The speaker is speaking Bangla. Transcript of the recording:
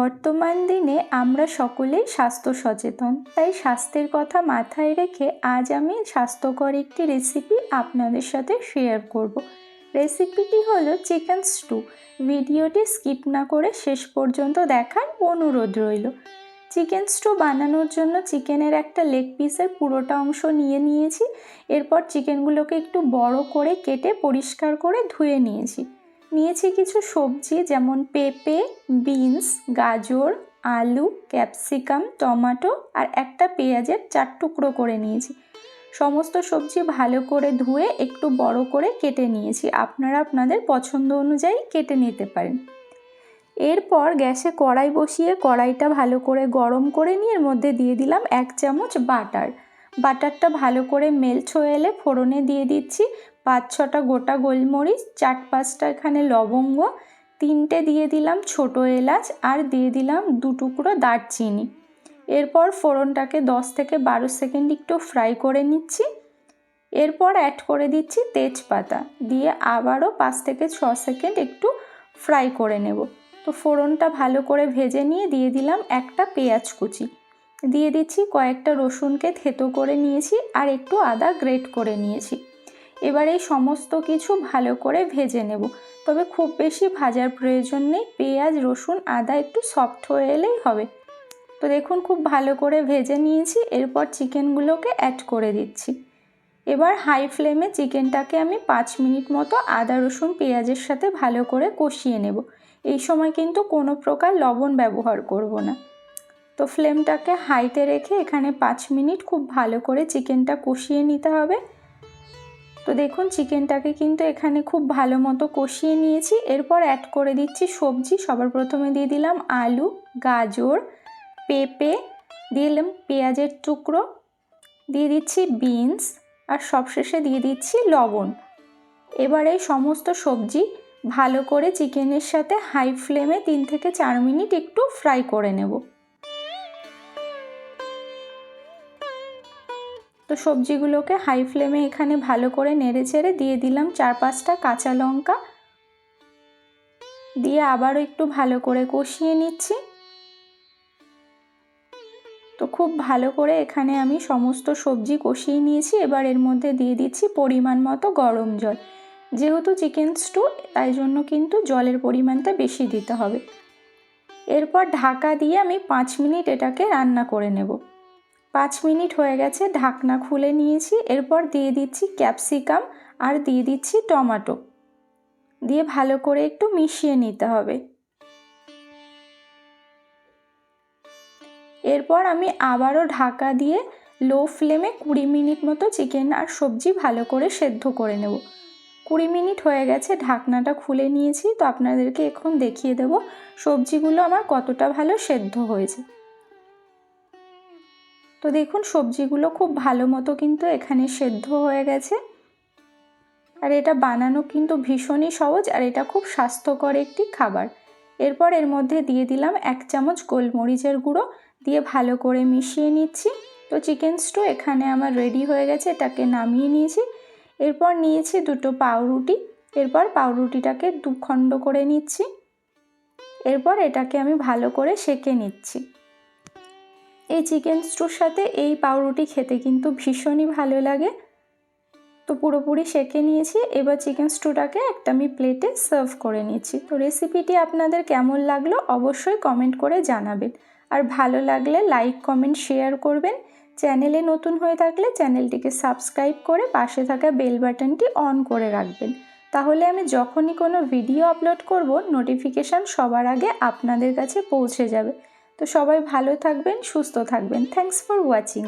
বর্তমান দিনে আমরা সকলেই স্বাস্থ্য সচেতন, তাই স্বাস্থ্যের কথা মাথায় রেখে আজ আমি স্বাস্থ্যকর একটি রেসিপি আপনাদের সাথে শেয়ার করব। রেসিপিটি হলো চিকেন স্টু। ভিডিওটি স্কিপ না করে শেষ পর্যন্ত দেখার অনুরোধ রইল। চিকেন স্টু বানানোর জন্য চিকেনের একটা লেগ পিসের পুরোটা অংশ নিয়েছি। এরপর চিকেনগুলোকে একটু বড় করে কেটে পরিষ্কার করে ধুয়ে নিয়েছি কিছু সবজি, যেমন পেঁপে, বিনস, গাজর, আলু, ক্যাপসিকাম, টমেটো আর একটা পেঁয়াজের 4 টুকরো করে নিয়েছি। সমস্ত সবজি ভালো করে ধুয়ে একটু বড় করে কেটে নিয়েছি। আপনারা আপনাদের পছন্দ অনুযায়ী কেটে নিতে পারেন। এরপর গ্যাসে কড়াই বসিয়ে কড়াইটা ভালো করে গরম করে নিয়ে এর মধ্যে দিয়ে দিলাম 1 চামচ বাটারটা ভালো করে মেল্ট হয়ে এলে ফোড়নে দিয়ে দিচ্ছি 5-6টা গোটা গোলমরিচ, 4-5টা এখানে লবঙ্গ, 3টে দিয়ে দিলাম ছোট এলাচ আর দিয়ে দিলাম 2 টুকরো দারচিনি। এরপর ফোড়নটাকে 10 থেকে 12 সেকেন্ড একটু ফ্রাই করে নিচ্ছি। এরপর অ্যাড করে দিচ্ছি তেজপাতা, দিয়ে আবারও 5 থেকে 6 সেকেন্ড একটু ফ্রাই করে নেব। তো ফোড়নটা ভালো করে ভেজে নিয়ে দিয়ে দিলাম একটা পেঁয়াজ কুচি, দিয়ে দিচ্ছি কয়েকটা রসুনকে থেতো করে নিয়েছি আর একটু আদা গ্রেট করে নিয়েছি। এবার এই সমস্ত কিছু ভালো করে ভেজে নেব, তবে খুব বেশি ভাজার প্রয়োজন নেই। পেঁয়াজ, রসুন, আদা একটু সফট হয়ে এলেই হবে। তো দেখুন খুব ভালো করে ভেজে নিয়েছি। এরপর চিকেনগুলোকে অ্যাড করে দিচ্ছি। এবার হাই ফ্লেমে চিকেনটাকে আমি 5 মিনিট মতো আদা, রসুন, পেঁয়াজের সাথে ভালো করে কষিয়ে নেব। এই সময় কিন্তু কোনো প্রকার লবণ ব্যবহার করব না। তো ফ্লেমটাকে হাইতে রেখে এখানে 5 মিনিট খুব ভালো করে চিকেনটা কষিয়ে নিতে হবে। তো দেখুন চিকেনটাকে কিন্তু এখানে খুব ভালো মতো কষিয়ে নিয়েছি। এরপর অ্যাড করে দিচ্ছি সবজি। সবার প্রথমে দিয়ে দিলাম আলু, গাজর, পেঁপে, দিলাম পেঁয়াজের টুকরো, দিয়ে দিচ্ছি বিনস আর সবশেষে দিয়ে দিচ্ছি লবণ। এবার এই সমস্ত সবজি ভালো করে চিকেনের সাথে হাই ফ্লেমে 3 থেকে 4 মিনিট একটু ফ্রাই করে নেব। তো সবজিগুলোকে হাই ফ্লেমে এখানে ভালো করে নেড়ে চেড়ে দিয়ে দিলাম 4-5টা কাঁচা লঙ্কা, দিয়ে আবারও একটু ভালো করে কষিয়ে নিচ্ছি। তো খুব ভালো করে এখানে আমি সমস্ত সবজি কষিয়ে নিয়েছি। এবার এর মধ্যে দিয়ে দিচ্ছি পরিমাণ মতো গরম জল। যেহেতু চিকেন স্টু, তাই জন্য কিন্তু জলের পরিমাণটা বেশি দিতে হবে। এরপর ঢাকা দিয়ে আমি 5 মিনিট এটাকে রান্না করে নেব। 5 মিনিট হয়ে গেছে, ঢাকনা খুলে নিয়েছি। এরপর দিয়ে দিচ্ছি ক্যাপসিকাম আর দিয়ে দিচ্ছি টমেটো, দিয়ে ভালো করে একটু মিশিয়ে নিতে হবে। এরপর আমি আবারও ঢাকা দিয়ে লো ফ্লেমে 20 মিনিট মতো চিকেন আর সবজি ভালো করে সেদ্ধ করে নেব। 20 মিনিট হয়ে গেছে, ঢাকনাটা খুলে নিয়েছি। তো আপনাদেরকে এখন দেখিয়ে দেব সবজিগুলো আমার কতটা ভালো সেদ্ধ হয়েছে। তো দেখুন সবজিগুলো খুব ভালো মতো কিন্তু এখানে সেদ্ধ হয়ে গেছে। আর এটা বানানো কিন্তু ভীষণই সহজ, আর এটা খুব স্বাস্থ্যকর একটি খাবার। এরপর এর মধ্যে দিয়ে দিলাম 1 চামচ গোলমরিচের গুঁড়ো, দিয়ে ভালো করে মিশিয়ে নিচ্ছি। তো চিকেন স্টু এখানে আমার রেডি হয়ে গেছে, এটাকে নামিয়ে নিয়েছি। এরপর নিয়েছি 2টো পাউরুটি। এরপর পাউরুটিটাকে 2 খণ্ড করে নিচ্ছি। এরপর এটাকে আমি ভালো করে সেঁকে নিচ্ছি। এই চিকেন স্টুর সাথে এই পাউরুটি খেতে কিন্তু ভীষণই ভালো লাগে। তো পুরোপুরি সেঁকে নিয়েছি। এবার চিকেন স্টুটাকে একটা আমি প্লেটে সার্ভ করে নিচ্ছি। তো রেসিপিটি আপনাদের কেমন লাগলো অবশ্যই কমেন্ট করে জানাবেন, আর ভালো লাগলে লাইক, কমেন্ট, শেয়ার করবেন। চ্যানেলে নতুন হয়ে থাকলে চ্যানেলটিকে সাবস্ক্রাইব করে পাশে থাকা বেল বাটনটি অন করে রাখবেন, তাহলে আমি যখনই কোনো ভিডিও আপলোড করব নোটিফিকেশান সবার আগে আপনাদের কাছে পৌঁছে যাবে। তো সবাই ভালো থাকবেন, সুস্থ থাকবেন। Thanks for watching.